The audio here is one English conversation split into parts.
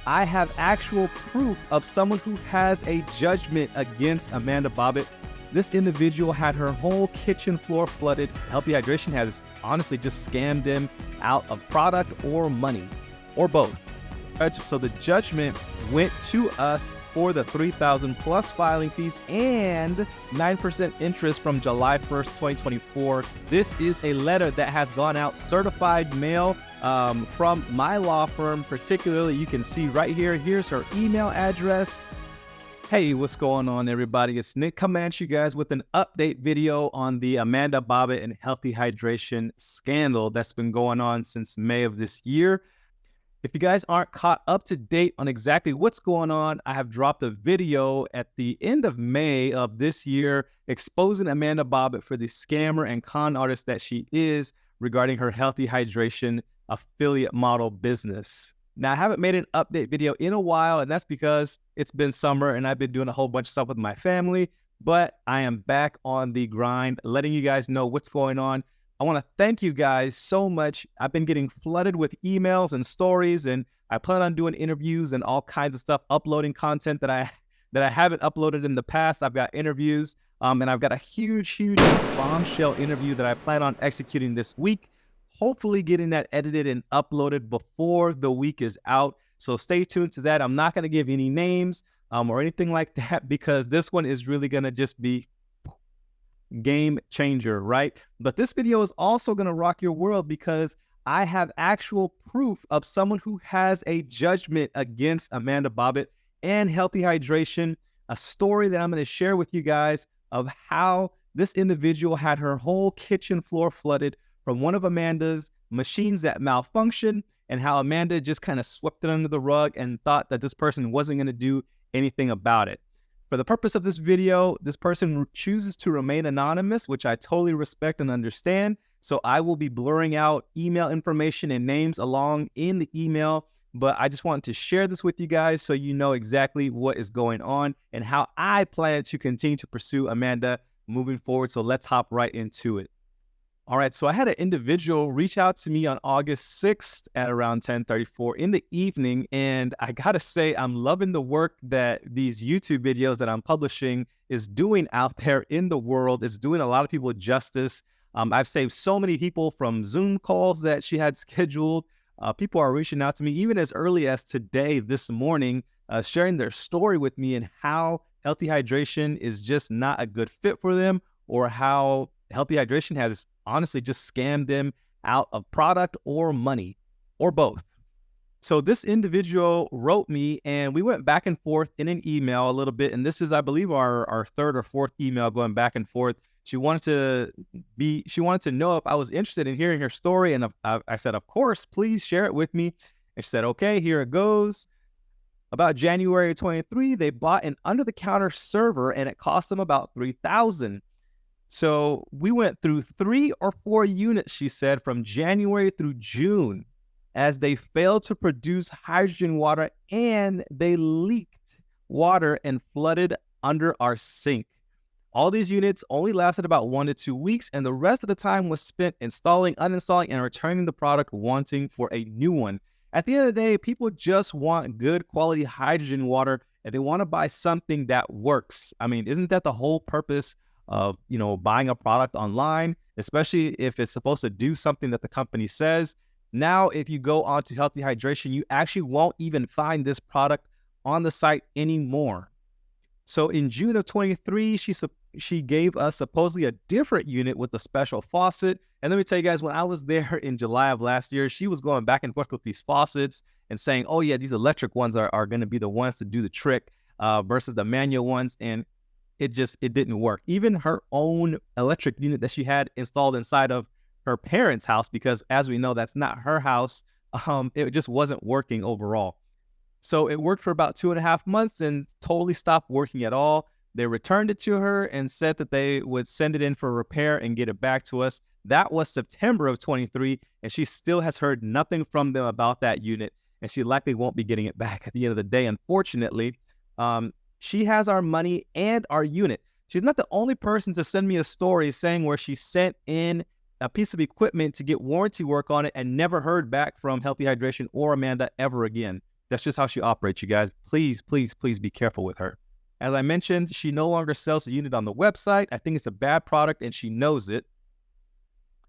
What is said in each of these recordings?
I have actual proof of someone who has a judgment against Amanda Bobbett. This individual had her whole kitchen floor flooded. Healthy Hydration has honestly just scammed them out of product or money, or both. So the judgment went to us for the $3,000 plus filing fees and 9% interest from July 1st, 2024. This is a letter that has gone out certified mail from my law firm. Particularly, you can see right here, here's her email address. Hey, what's going on, everybody? It's Nick coming at you guys with an update video on the Amanda Bobbett and Healthy Hydration scandal that's been going on since May of this year. If you guys aren't caught up to date on exactly what's going on, I have dropped a video at the end of May of this year exposing Amanda Bobbett for the scammer and con artist that she is regarding her Healthy Hydration affiliate model business. Now, I haven't made an update video in a while, and that's because it's been summer and I've been doing a whole bunch of stuff with my family, but I am back on the grind, letting you guys know what's going on. I want to thank you guys so much. I've been getting flooded with emails and stories, and I plan on doing interviews and all kinds of stuff, uploading content that I haven't uploaded in the past. I've got interviews, and I've got a huge bombshell interview that I plan on executing this week. Hopefully getting that edited and uploaded before the week is out. So stay tuned to that. I'm not going to give any names or anything like that, because this one is really going to just be game changer, right? But this video is also going to rock your world because I have actual proof of someone who has a judgment against Amanda Bobbett and Healthy Hydration, a story that I'm going to share with you guys of how this individual had her whole kitchen floor flooded from one of Amanda's machines that malfunctioned, and how Amanda just kind of swept it under the rug and thought that this person wasn't going to do anything about it. For the purpose of this video, this person chooses to remain anonymous, which I totally respect and understand. So I will be blurring out email information and names along in the email, but I just wanted to share this with you guys so you know exactly what is going on and how I plan to continue to pursue Amanda moving forward. So let's hop right into it. All right, so I had an individual reach out to me on August 6th at around 10:34 in the evening, and I gotta say, I'm loving the work that these YouTube videos that I'm publishing is doing out there in the world. It's doing a lot of people justice. I've saved so many people from Zoom calls that she had scheduled. People are reaching out to me even as early as today, this morning, sharing their story with me and how Healthy Hydration is just not a good fit for them, or how Healthy Hydration has honestly just scammed them out of product or money, or both. So this individual wrote me and we went back and forth in an email a little bit. And this is, I believe, our third or fourth email going back and forth. She wanted to know if I was interested in hearing her story. And I said, of course, please share it with me. And she said, okay, here it goes. About January 23, they bought an under-the-counter server and it cost them about $3,000. So we went through 3 or 4 units, she said, from January through June, as they failed to produce hydrogen water and they leaked water and flooded under our sink. All these units only lasted about 1 to 2 weeks, and the rest of the time was spent installing, uninstalling, and returning the product, wanting for a new one. At the end of the day, people just want good quality hydrogen water, and they want to buy something that works. I mean, isn't that the whole purpose of, buying a product online, especially if it's supposed to do something that the company says? Now, if you go onto Healthy Hydration, you actually won't even find this product on the site anymore. So in June of 23, she gave us supposedly a different unit with a special faucet. And let me tell you guys, when I was there in July of last year, she was going back and forth with these faucets and saying, oh yeah, these electric ones are going to be the ones to do the trick versus the manual ones. And it didn't work. Even her own electric unit that she had installed inside of her parents' house, because as we know, that's not her house, it just wasn't working overall. So it worked for about 2.5 months and totally stopped working at all. They returned it to her and said that they would send it in for repair and get it back to us. That was September of 23, and she still has heard nothing from them about that unit, and she likely won't be getting it back at the end of the day, unfortunately. She has our money and our unit. She's not the only person to send me a story saying where she sent in a piece of equipment to get warranty work on it and never heard back from Healthy Hydration or Amanda ever again. That's just how she operates, you guys. Please, please, please be careful with her. As I mentioned, she no longer sells the unit on the website. I think it's a bad product and she knows it.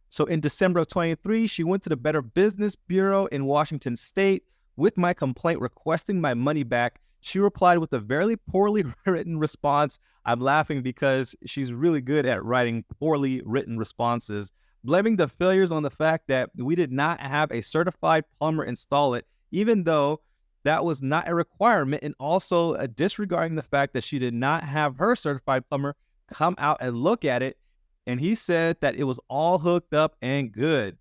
So in December of 23, she went to the Better Business Bureau in Washington State with my complaint requesting my money back. She replied with a very poorly written response. I'm laughing because she's really good at writing poorly written responses, blaming the failures on the fact that we did not have a certified plumber install it, even though that was not a requirement, and also disregarding the fact that she did not have her certified plumber come out and look at it. And he said that it was all hooked up and good.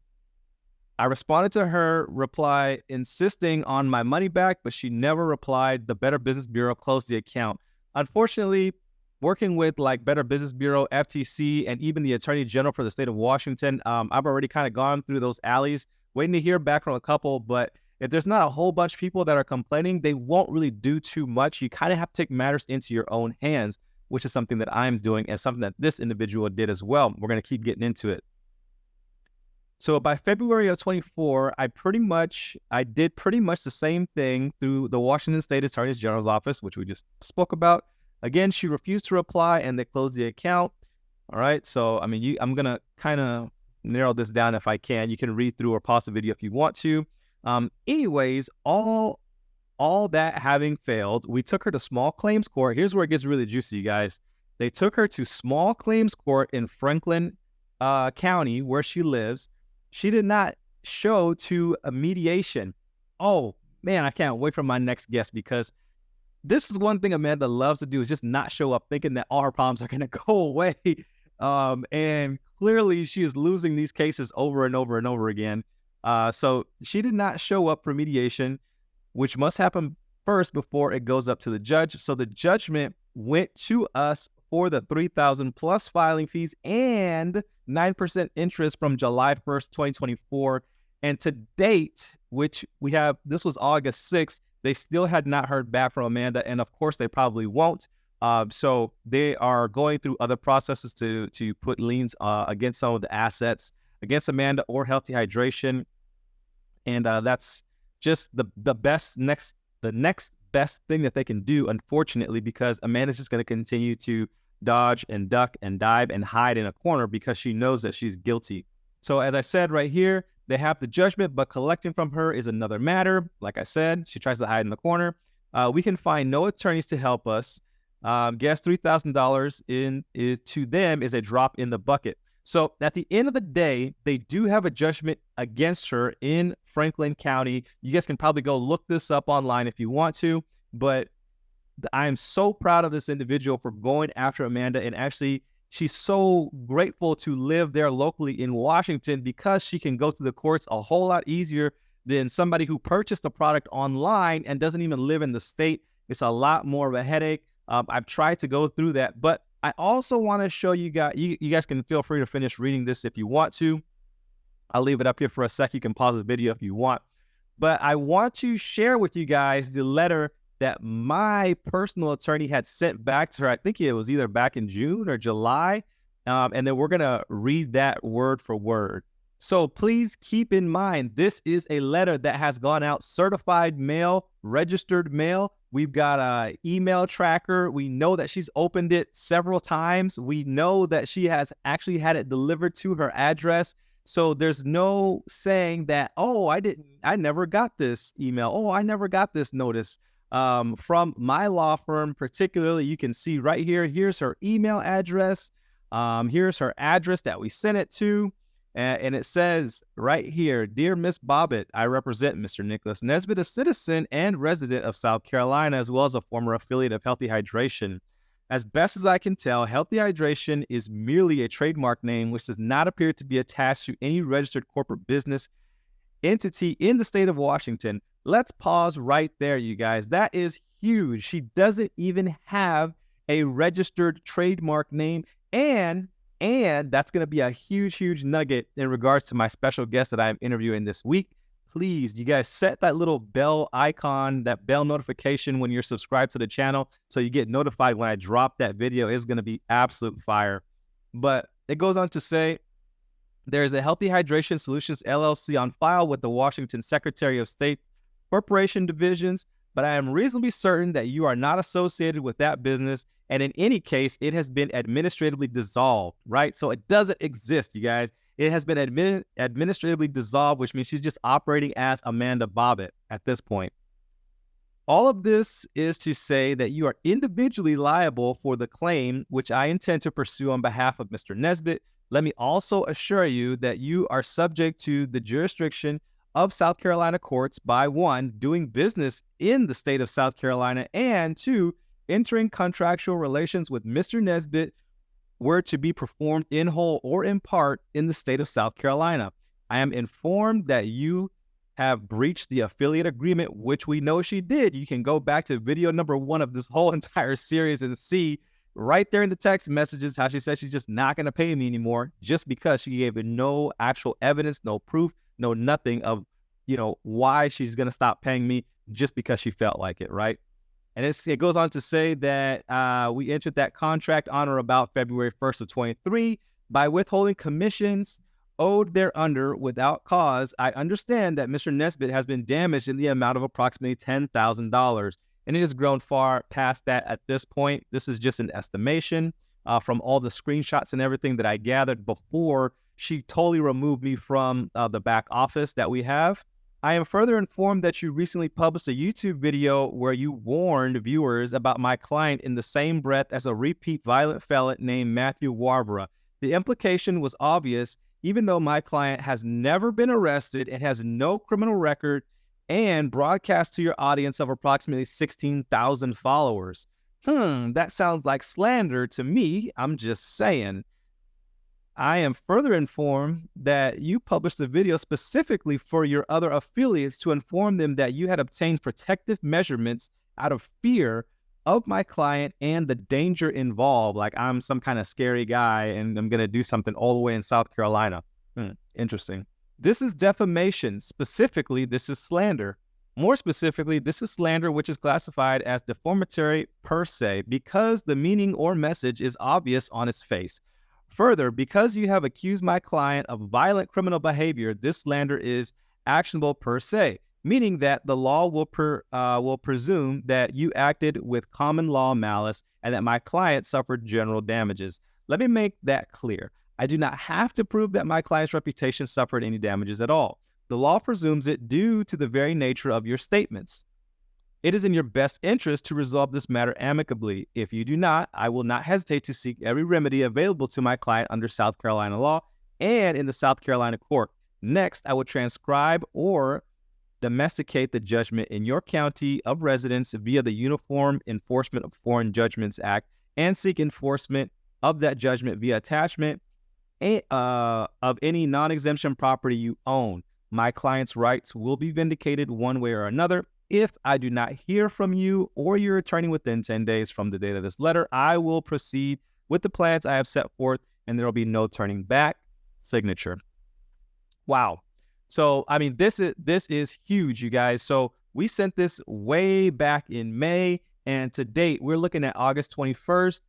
I responded to her reply insisting on my money back, but she never replied. The Better Business Bureau closed the account. Unfortunately, working with like Better Business Bureau, FTC, and even the Attorney General for the state of Washington, I've already kind of gone through those alleys, waiting to hear back from a couple. But if there's not a whole bunch of people that are complaining, they won't really do too much. You kind of have to take matters into your own hands, which is something that I'm doing and something that this individual did as well. We're going to keep getting into it. So by February of 24, I did pretty much the same thing through the Washington State Attorney General's office, which we just spoke about. Again, she refused to reply and they closed the account. All right. So, I mean, I'm going to kind of narrow this down if I can. You can read through or pause the video if you want to. Anyways, all that having failed, we took her to small claims court. Here's where it gets really juicy, you guys. They took her to small claims court in Franklin County, where she lives. She did not show to a mediation. Oh, man, I can't wait for my next guest, because this is one thing Amanda loves to do, is just not show up thinking that all her problems are going to go away. And clearly she is losing these cases over and over and over again. So she did not show up for mediation, which must happen first before it goes up to the judge. So the judgment went to us for the $3,000 plus filing fees and 9% interest from July 1st, 2024. And to date, which we have, this was August 6th, they still had not heard back from Amanda. And of course, they probably won't. So they are going through other processes to put liens against some of the assets against Amanda or Healthy Hydration. And that's just the next best thing that they can do, unfortunately, because Amanda's just going to continue to dodge and duck and dive and hide in a corner because she knows that she's guilty. So as I said right here, they have the judgment, but collecting from her is another matter. Like I said, she tries to hide in the corner. We can find no attorneys to help us. Guess $3,000 to them is a drop in the bucket. So at the end of the day, they do have a judgment against her in Franklin County. You guys can probably go look this up online if you want to, but I am so proud of this individual for going after Amanda. And actually, she's so grateful to live there locally in Washington, because she can go to the courts a whole lot easier than somebody who purchased the product online and doesn't even live in the state. It's a lot more of a headache. I've tried to go through that, but I also want to show you guys, you guys can feel free to finish reading this if you want to. I'll leave it up here for a sec. You can pause the video if you want. But I want to share with you guys the letter that my personal attorney had sent back to her. I think it was either back in June or July. And then we're going to read that word for word. So please keep in mind, this is a letter that has gone out certified mail, registered mail. We've got an email tracker. We know that she's opened it several times. We know that she has actually had it delivered to her address. So there's no saying that, oh, I never got this email. Oh, I never got this notice. From my law firm, particularly, you can see right here, here's her email address. Here's her address that we sent it to. And it says right here, "Dear Miss Bobbett, I represent Mr. Nicholas Nesbitt, a citizen and resident of South Carolina, as well as a former affiliate of Healthy Hydration. As best as I can tell, Healthy Hydration is merely a trademark name which does not appear to be attached to any registered corporate business entity in the state of Washington." Let's pause right there, you guys. That is huge. She doesn't even have a registered trademark name. And that's going to be a huge, huge nugget in regards to my special guest that I'm interviewing this week. Please, you guys, set that little bell icon, that bell notification when you're subscribed to the channel, so you get notified when I drop that video. It's going to be absolute fire. But it goes on to say, there's a Healthy Hydration Solutions LLC on file with the Washington Secretary of State Corporation Divisions. but I am reasonably certain that you are not associated with that business, and in any case, it has been administratively dissolved, right? So it doesn't exist, you guys. It has been administratively dissolved, which means she's just operating as Amanda Bobbett at this point. All of this is to say that you are individually liable for the claim, which I intend to pursue on behalf of Mr. Nesbitt. Let me also assure you that you are subject to the jurisdiction of South Carolina courts by 1, doing business in the state of South Carolina, and 2, entering contractual relations with Mr. Nesbitt were to be performed in whole or in part in the state of South Carolina. I am informed that you have breached the affiliate agreement, which we know she did. You can go back to video number 1 of this whole entire series and see right there in the text messages how she said she's just not going to pay me anymore, just because she gave no actual evidence, no proof, no nothing of, why she's going to stop paying me, just because she felt like it, right? And it goes on to say that we entered that contract on or about February 1st of 23 by withholding commissions owed thereunder without cause. I understand that Mr. Nesbitt has been damaged in the amount of approximately $10,000, and it has grown far past that at this point. This is just an estimation from all the screenshots and everything that I gathered before she totally removed me from the back office that we have. I am further informed that you recently published a YouTube video where you warned viewers about my client in the same breath as a repeat violent felon named Matthew Warborough. The implication was obvious, even though my client has never been arrested and has no criminal record, and broadcast to your audience of approximately 16,000 followers. That sounds like slander to me. I'm just saying. I am further informed that you published a video specifically for your other affiliates to inform them that you had obtained protective measurements out of fear of my client and the danger involved. Like I'm some kind of scary guy and I'm going to do something all the way in South Carolina. Interesting. This is defamation. Specifically, this is slander. More specifically, this is slander which is classified as defamatory per se because the meaning or message is obvious on its face. Further, because you have accused my client of violent criminal behavior, this slander is actionable per se, meaning that the law will presume that you acted with common law malice and that my client suffered general damages. Let me make that clear. I do not have to prove that my client's reputation suffered any damages at all. The law presumes it due to the very nature of your statements. It is in your best interest to resolve this matter amicably. If you do not, I will not hesitate to seek every remedy available to my client under South Carolina law and in the South Carolina court. Next, I will transcribe or domesticate the judgment in your county of residence via the Uniform Enforcement of Foreign Judgments Act and seek enforcement of that judgment via attachment of any non-exemption property you own. My client's rights will be vindicated one way or another. If I do not hear from you or your attorney within 10 days from the date of this letter, I will proceed with the plans I have set forth, and there will be no turning back. Signature. Wow. So, I mean, this is huge, you guys. So we sent this way back in May, and to date, we're looking at August 21st,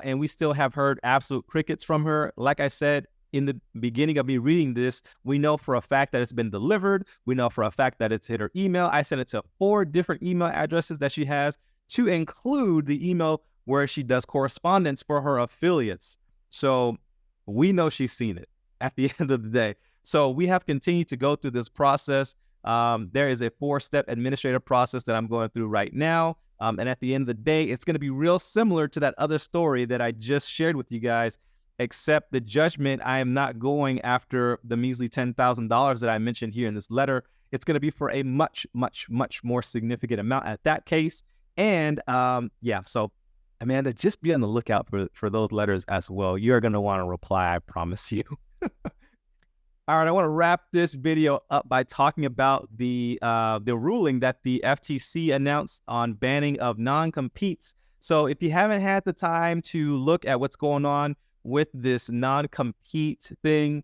and we still have heard absolute crickets from her. Like I said, in the beginning of me reading this, we know for a fact that it's been delivered. We know for a fact that it's hit her email. I sent it to 4 different email addresses that she has, to include the email where she does correspondence for her affiliates. So we know she's seen it at the end of the day. So we have continued to go through this process. There is a 4-step administrative process that I'm going through right now. And at the end of the day, it's going to be real similar to that other story that I just shared with you guys. Except the judgment, I am not going after the measly $10,000 that I mentioned here in this letter. It's going to be for a much, much, much more significant amount at that case. And so Amanda, just be on the lookout for those letters as well. You're going to want to reply, I promise you. All right, I want to wrap this video up by talking about the ruling that the FTC announced on banning of non-competes. So if you haven't had the time to look at what's going on with this non-compete thing,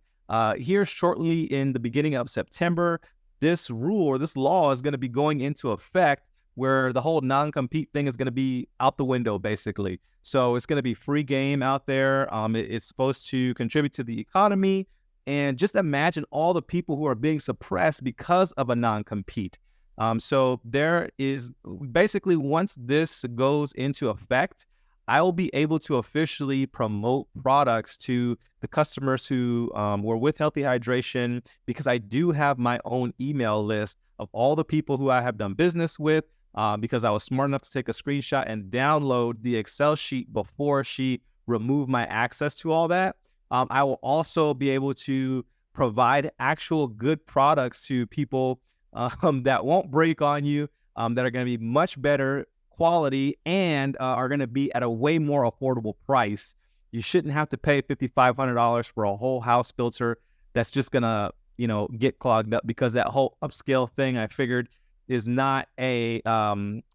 here shortly in the beginning of September, this rule or this law is going to be going into effect where the whole non-compete thing is going to be out the window, basically. So it's going to be free game out there. It's supposed to contribute to the economy. And just imagine all the people who are being suppressed because of a non-compete. So there is basically, once this goes into effect, I will be able to officially promote products to the customers who were with Healthy Hydration, because I do have my own email list of all the people who I have done business with, because I was smart enough to take a screenshot and download the Excel sheet before she removed my access to all that. I will also be able to provide actual good products to people that won't break on you, that are going to be much better quality, and are going to be at a way more affordable price. You shouldn't have to pay $5,500 for a whole house filter that's just going to, get clogged up, because that whole upscale thing, I figured, is not a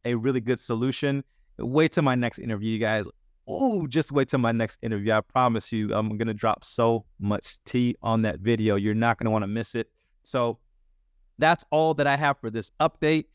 really good solution. Wait till my next interview, you guys. Oh, just wait till my next interview. I promise you, I'm going to drop so much tea on that video. You're not going to want to miss it. So that's all that I have for this update.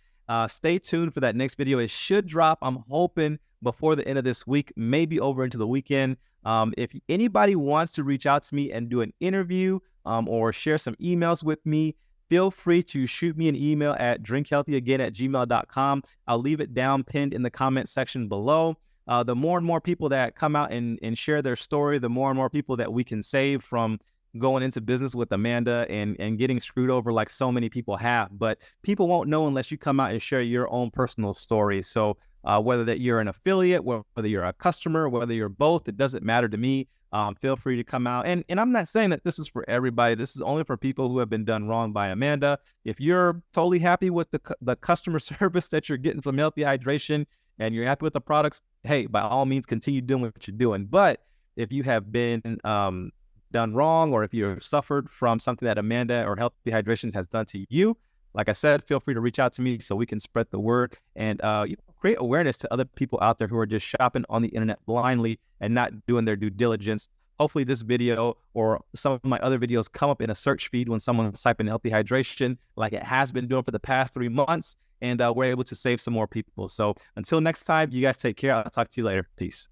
Stay tuned for that next video. It should drop, I'm hoping, before the end of this week, maybe over into the weekend. If anybody wants to reach out to me and do an interview, or share some emails with me, feel free to shoot me an email at drinkhealthyagain@gmail.com. I'll leave it down pinned in the comment section below. The more and more people that come out and share their story, the more and more people that we can save from going into business with Amanda and getting screwed over like so many people have. But people won't know unless you come out and share your own personal story. So whether that you're an affiliate, whether you're a customer, whether you're both, it doesn't matter to me. Feel free to come out. And I'm not saying that this is for everybody. This is only for people who have been done wrong by Amanda. If you're totally happy with the customer service that you're getting from Healthy Hydration and you're happy with the products, hey, by all means, continue doing what you're doing. But if you have been done wrong, or if you've suffered from something that Amanda or Healthy Hydration has done to you, like I said, feel free to reach out to me so we can spread the word and create awareness to other people out there who are just shopping on the internet blindly and not doing their due diligence. Hopefully this video or some of my other videos come up in a search feed when someone's typing Healthy Hydration, like it has been doing for the past 3 months, and we're able to save some more people. So until next time, you guys take care. I'll talk to you later. Peace.